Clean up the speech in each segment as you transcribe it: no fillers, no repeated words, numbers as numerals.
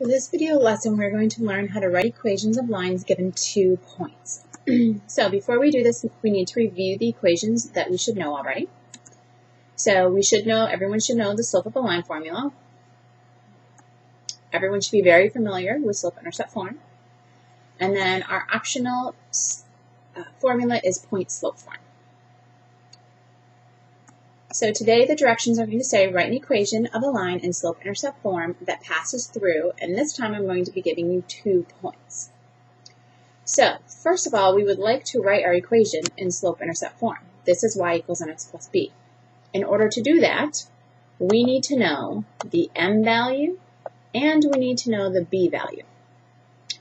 For this video lesson, we're going to learn how to write equations of lines given 2 points. So before we do this, we need to review the equations that we should know already. So everyone should know the slope of a line formula. Everyone should be very familiar with slope-intercept form. And then our optional formula is point-slope form. So today the directions are going to say write an equation of a line in slope-intercept form that passes through, and this time I'm going to be giving you 2 points. So first of all, we would like to write our equation in slope-intercept form. This is y equals mx plus b. In order to do that, we need to know the m value and we need to know the b value.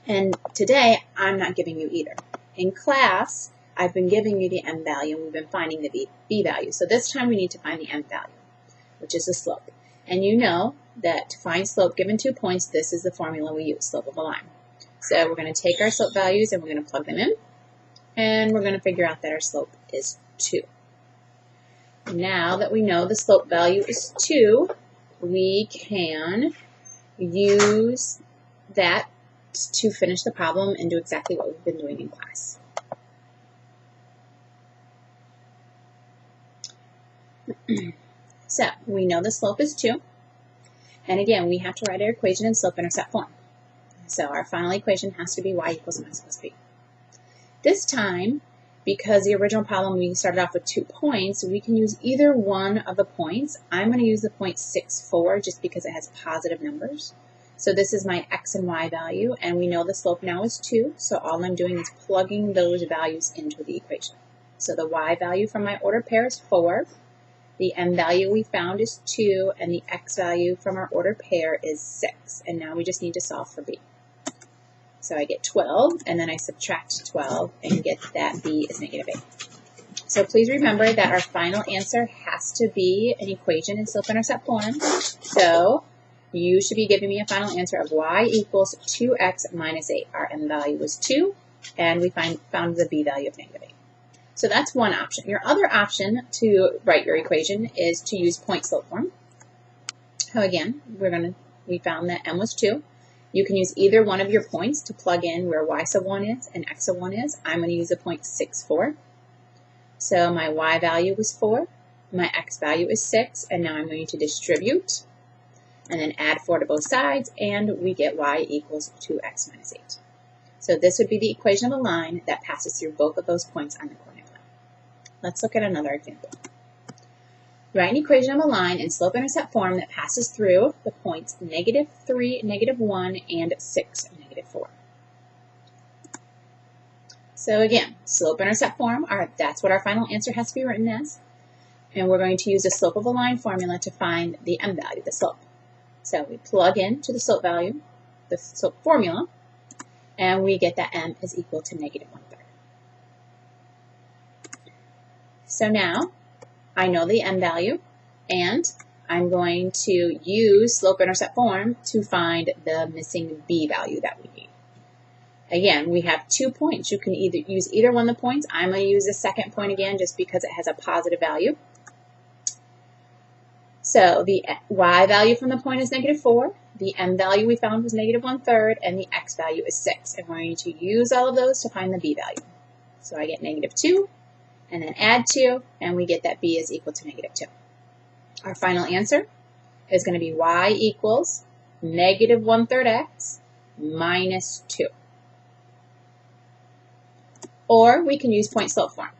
And today I'm not giving you either. In class, I've been giving you the m value and we've been finding the b value. So this time we need to find the m value, which is the slope. And you know that to find slope given 2 points, this is the formula we use, slope of a line. So we're going to take our slope values and we're going to plug them in. And we're going to figure out that our slope is 2. Now that we know the slope value is 2, we can use that to finish the problem and do exactly what we've been doing in class. So we know the slope is 2, and again we have to write our equation in slope-intercept form. So our final equation has to be y equals mx plus b. This time, because the original problem we started off with 2 points, we can use either one of the points. I'm going to use the point 6, 4 just because it has positive numbers. So this is my x and y value, and we know the slope now is 2, so all I'm doing is plugging those values into the equation. So the y value from my ordered pair is 4. The m value we found is 2, and the x value from our ordered pair is 6. And now we just need to solve for b. So I get 12, and then I subtract 12 and get that b is negative 8. So please remember that our final answer has to be an equation in slope-intercept form. So you should be giving me a final answer of y equals 2x minus 8. Our m value was 2, and we found the b value of negative 8. So that's one option. Your other option to write your equation is to use point-slope form. So again, we found that m was 2. You can use either one of your points to plug in where y sub 1 is and x sub 1 is. I'm going to use the point 6, 4. So my y value was 4, my x value is 6, and now I'm going to distribute and then add 4 to both sides, and we get y equals 2x minus 8. So this would be the equation of a line that passes through both of those points on the coordinate plane. Let's look at another example. Write an equation of a line in slope-intercept form that passes through the points -3, -1, and 6, -4. So again, slope-intercept form, that's what our final answer has to be written as. And we're going to use the slope of a line formula to find the m value, the slope. So we plug into the slope value, the slope formula, and we get that m is equal to -1/3. So now I know the m value, and I'm going to use slope-intercept form to find the missing b value that we need. Again, we have 2 points. You can use either one of the points. I'm going to use the second point again just because it has a positive value. So the y value from the point is -4. The m value we found was -1/3, and the x value is 6. And we're going to use all of those to find the b value. So I get -2, and then add 2, and we get that b is equal to -2. Our final answer is going to be y equals -1/3 x minus 2. Or we can use point-slope form.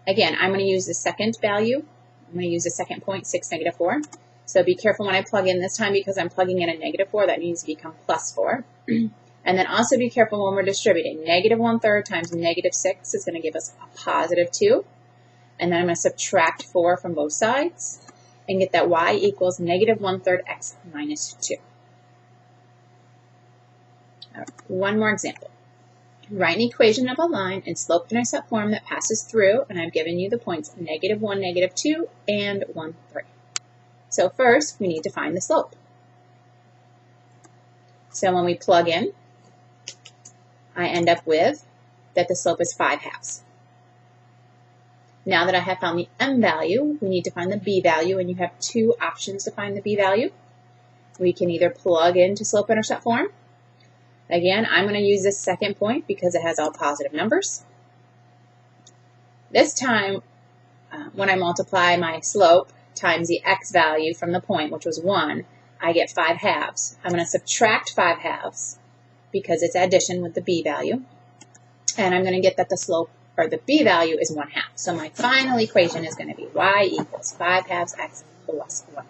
Again, I'm going to use the second value. I'm going to use the second point, 6, -4. So be careful when I plug in this time because I'm plugging in a -4. That needs to become +4. And then also be careful when we're distributing. -1/3 times -6 is going to give us a +2. And then I'm going to subtract 4 from both sides and get that y equals -1/3 x minus 2. All right, one more example. Write an equation of a line in slope-intercept form that passes through, and I've given you the points -1, -2, and 1, 3. So first, we need to find the slope. So when we plug in, I end up with that the slope is 5/2. Now that I have found the m value, we need to find the b value, and you have 2 options to find the b value. we can either plug into slope-intercept form. Again, I'm going to use this second point because it has all positive numbers. This time, when I multiply my slope times the x value from the point, which was 1, I get 5 halves. I'm going to subtract 5 halves because it's addition with the b value. And I'm going to get that the slope, or the b value, is 1/2. So my final equation is going to be y equals 5 halves x plus 1/2.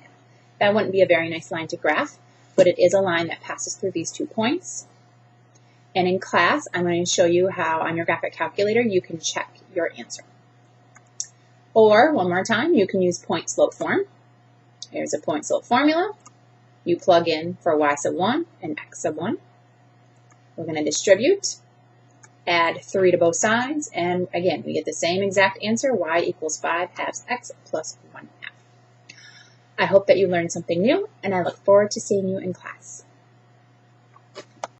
That wouldn't be a very nice line to graph, but it is a line that passes through these 2 points. And in class, I'm going to show you how on your graphic calculator you can check your answer. Or, one more time, you can use point slope form. Here's a point slope formula. You plug in for y sub 1 and x sub 1. We're going to distribute, add 3 to both sides, and again, we get the same exact answer, y equals 5 halves x plus 1/2. I hope that you learned something new, and I look forward to seeing you in class.